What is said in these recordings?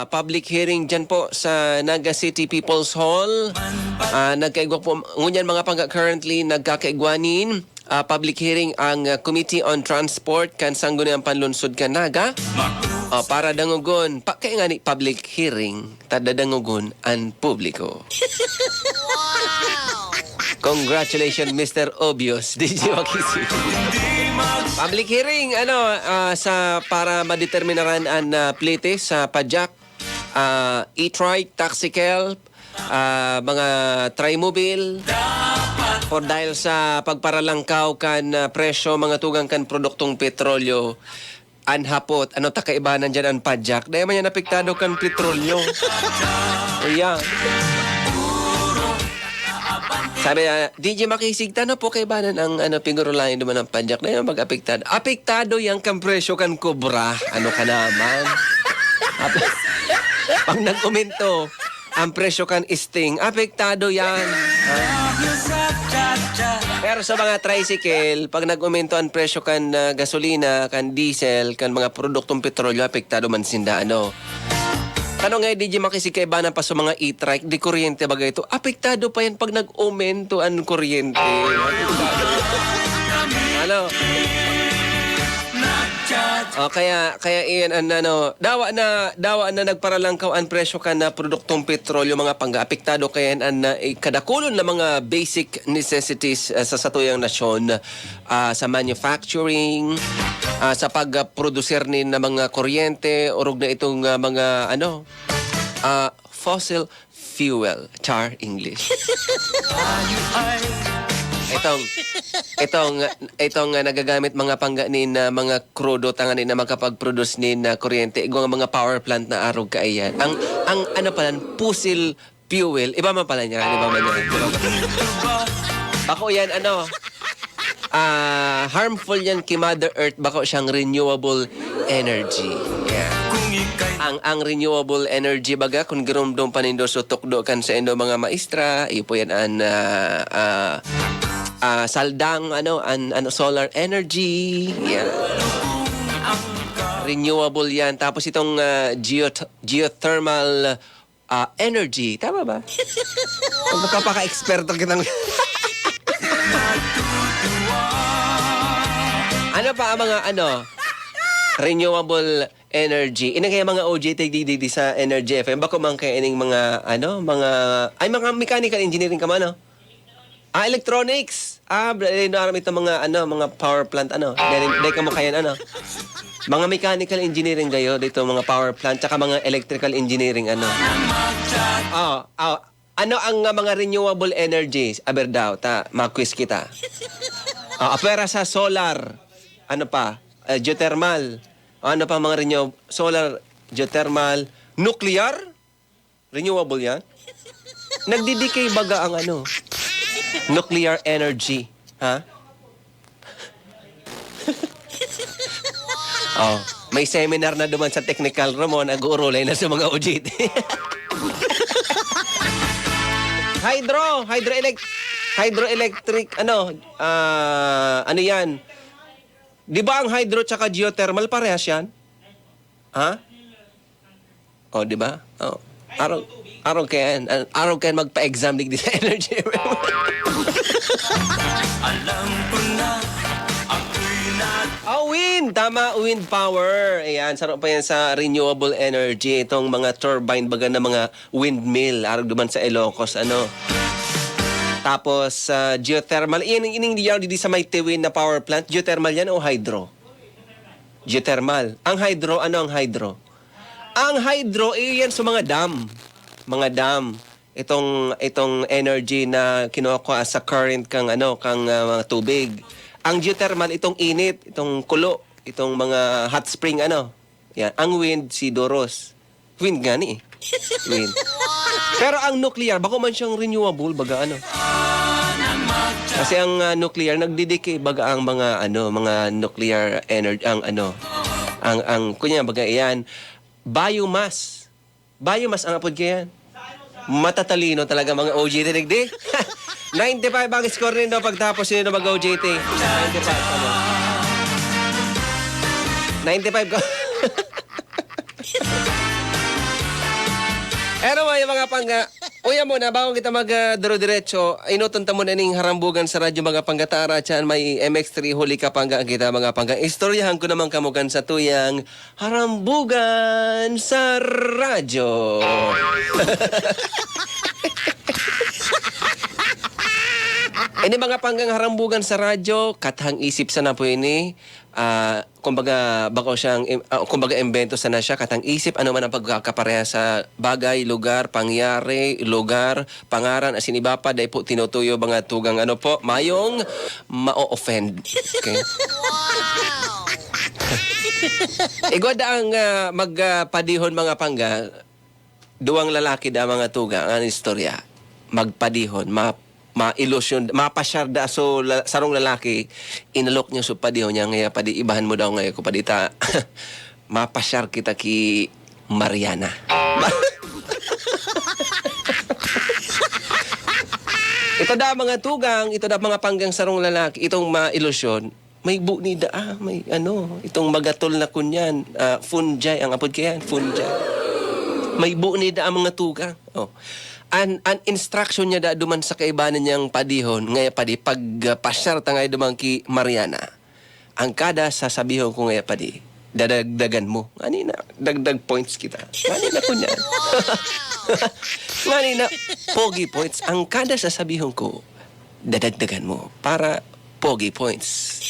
Public hearing dyan po sa Naga City People's Hall. Nagkaigwa po, ngunyan mga pangga currently nagkakaigwanin. Public hearing ang Committee on Transport kan Sangguniang Panlunsod kan Naga. Para dangugon, kaya nga ni public hearing, tada dangugon ang publiko. Congratulations, Mr. Obvious. DJ Wakisi. Public hearing, sa para madeterminaran ang plete sa pajak, e-trike, taxical, mga trimobile, or dahil sa pagparalangkaw kan presyo, mga tugang kan produktong petrolyo, anhapot, takaibanan dyan ang pajak, dahil man yan apektado kan petrolyo. Ayan. Sabi DJ Makisig, po kaibanan ang pigurulayan naman ng pajak na yung mag-apektado. Apektado yung kampresyo kan kubra. Ano ka naman? Pag nag-umento, ang presyo kan isting, apektado yan. Pero sa mga tricycle, pag nag-umento ang presyo kan gasolina, kan diesel, kan mga produktong petrolyo, apektado man sinda, Tanong nga, DJ Makisig, kaibanan pa sa mga e-trike, di kuryente bagay ito. Apektado pa yan pag nag-aumento ang kuryente. Kaya iyan, dawa na nagparalangkaw ang presyo ka na produktong petrolyo, mga pangga-apektado kaya yan, kadakulon na mga basic necessities sa satuyang nasyon, sa manufacturing, sa pagproducer ni na mga kuryente, orog na itong mga fossil fuel, char English. Itong nagagamit mga pangganin na mga krudo tanganin na makapag-produce ni na kuryente, igong mga power plant na arog kaayan. Ang fossil fuel, iba man pala niya, iba man niya. Bako yan, harmful yan kay Mother Earth, bako siyang renewable energy. Yeah. Ang renewable energy baga, kung girumdong panindo so tukdo kan sa endo mga maestra, ipo yan saldang, solar energy. Yeah. Renewable yan. Tapos itong geothermal energy. Tama ba? Kung napapaka-eksperto kitang... Ano pa ang mga renewable energy? Ina kaya mga OJT di sa Energy FM. Bako man kaya ining mga mga mechanical engineering ka man, electronics. Naram ito mga power plant, Dahil ka mo kaya, mga mechanical engineering kayo, dito mga power plant, tsaka mga electrical engineering, Ano ang mga renewable energies? Aber daw, mag-quiz kita. Apera sa solar, geothermal, ano pa mga solar, geothermal, nuclear, renewable yan. Nagdidikay baga ang nuclear energy, ha? May seminar na duman sa technical Ramon, nag-uurulay na sa mga OJT. Hydroelectric, ano yan? Di ba ang hydro tsaka geothermal parehas yan? Ha? Di ba? Araw kayan magpa-exam di sa energy. Alam ko na wind! Tama, wind power. Ayan, sarap pa yan sa renewable energy. Itong mga turbine, baga na mga windmill. Araw duman sa Ilocos, Tapos, geothermal. Ining di sa may tiwin na power plant. Geothermal yan o hydro? Geothermal. Ang hydro, ano ang hydro? Ang hydro, yan sa mga dam. Mga dam. Itong energy na kinuha sa current kang mga tubig. Ang geothermal, itong init, itong kulo, itong mga hot spring, Yan. Ang wind, si Doros. Wind nga ni. Wind. Pero ang nuclear, bako man siyang renewable, baga Kasi ang nuclear, nagdidikay baga ang mga nuclear energy, kunya baga yan, biomass. Biomass ang apod kaya yan. Matatalino talaga mga OJT, digdi. 95 ang score rin daw pagtapos nyo mag-OJT. 95 ka. Anyway, mga pangga, uya mo na, bago kita mag-diro-diretso, inutunta mo na ning harambugan sa radyo mga panggatara, dyan may MX3 huli ka pangga kita mga pangga. Istoryahan ko naman kamugan sa tuyang harambugan sa radyo. Ini mga panggang harambugan sa radyo, katang isip sa na po ini. Kumbaga, bako siyang, kumbaga, imbento sa na siya, katang isip, ano man ang pagkakapareha sa bagay, lugar, pangyari, lugar, pangaran, asin iba pa, dahil po tinutuyo mga tugang ano po, mayong ma-offend. Okay? Wow! Igwada ang magpadihon mga pangga, duwang lalaki da mga tugang, ang istorya, magpadihon, ma-ilusyon, mapasyarda so sarong lalaki, inalok niya so padihon niya ngaya padi ibahan mo daw ngayon ko padita mapasyar kita ki Mariana. Ito da mga tugang, ito da mga panggang sarong lalaki, itong ma-ilusyon, may bu ni da, may ano, itong magatol na kunyan, funjay, ang apod kayan, funjay. May bu ni da ang mga tugang. Oh. An instruction niya da duman sa kaibanan niyang padihon ngaya padi pagpasyar tangay duman ki Mariana. Ang kada sasabihon ko ngaya padi dadagdagan mo. Ani na dagdag points kita. Ani na kunya. Ani na pogi points. Ang kada sasabihon ko dadagdagan mo para pogi points.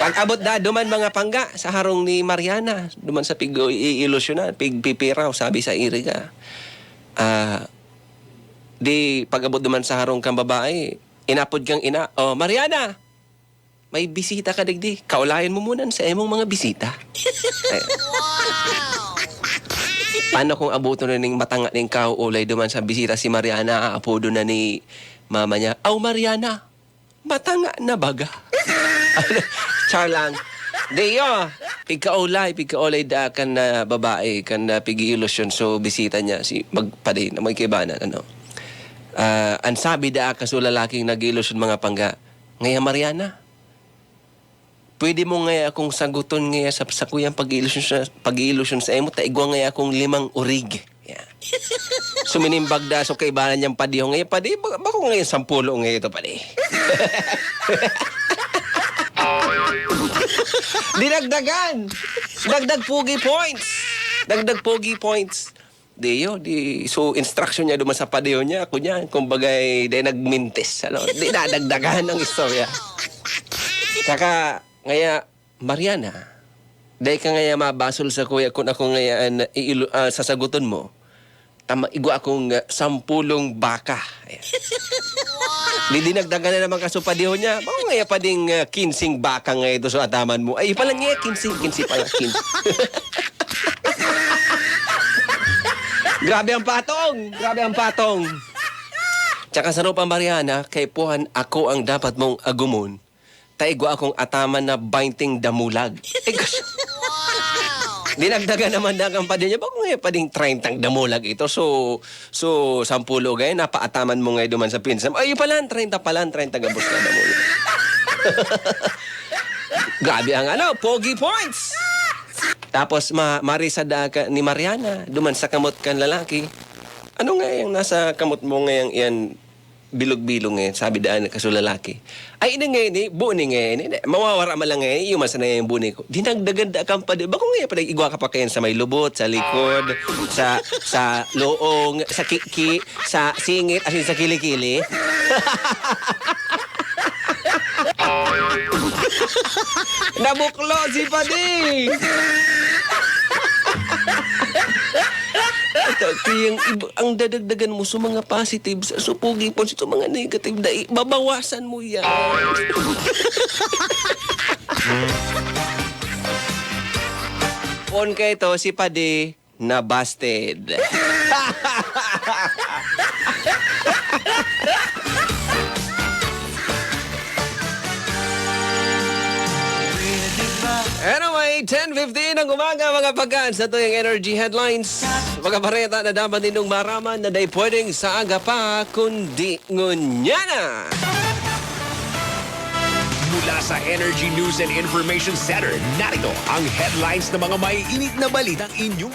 Pag-abot da, duman mga pangga sa harong ni Mariana. Duman sa pig-ilusyonan, pig-pipiraw, sabi sa iriga. Di pag-abot duman sa harong kang babae, inapod kang ina, oh, Mariana, may bisita ka digdi. Kaulayan mo muna sa emong mga bisita. Paano kung abuto na ning matanga ning kauulay duman sa bisita si Mariana, aapodo na ni mama niya, "Aw, Mariana, matanga na baga." Char lang. Deyo, pigkaulay da kan na babae, kan na pigi-ilusyon. So, bisita niya, si magpadi, na may kibanan, ano. Ang sabi da ka so lalaking nag-ilusyon mga pangga, ngaya Mariana, pwede mo ngaya akong saguton ngaya sa kuyang pag-ilusyon sa emo, taigwa ngaya akong 5 urig. Yeah. Suminimbag da, so kaibanan niyang padi, ngaya padi, bako ngaya 10 ngaya ito padi. Dinagdagan. Dagdag pogi points. Dagdag pogi points. So instruction niya duman sa padiyo niya, kunya, kumbagay, nagmintis. Ano? Di nadagdagan ang istorya. Saka, ngaya, Mariana, dahil ka ngaya mabasol sa kuya kung ako ngaya sasaguton mo, igwa akong 10 baka. Ayan. Di dinagdagan na naman kasupadiho niya. Baka ngaya pa ding 15 baka ngayon ito sa ataman mo. Ay, pala niya, 15 pala, 15. Grabe ang patong! Grabe ang patong! Tsaka sa pa Mariana, kay puhan ako ang dapat mong agumon. Taigwa akong ataman na 20 damulag. Dinagdagan naman na ang padi niya. Baka ngayon pa ding 30 damulag ito. So 10 ngayon, napaataman mo ngayon duman sa pinsam. Ay, pala, 30 gabos na damulag. Grabe ang pogi points! Tapos, marisada ka ni Mariana, duman sa kamot kan lalaki. Ano nga yung nasa kamot mo ngayong yan, bilog-bilog ngayon, sabi daan kaso lalaki. Ay, ina ngayon buo ni ngayon, mawawara ma lang ngayon, yung masana yung buni ko. Dinagdagan da kang pa, bako ngayon, padag igwa ka pa kayan sa may lubot, sa likod, sa loong, sa kiki, sa singit, asin sa kilikili. Nabuklo si Padi! Ang dadagdagan mo sa mga positives, supugi po sa mga negative, babawasan mo yan. On kay to, si Padi na busted. Anyway, 10:15 ng umaga mga pagkaan sa tuyong energy headlines. Mga bareta na dapat ninyong maraman na day pwedeng sa aga pa kundi ngunyana. Mula sa Energy News and Information Center, narito ang headlines ng mga maiinit na balitang inyong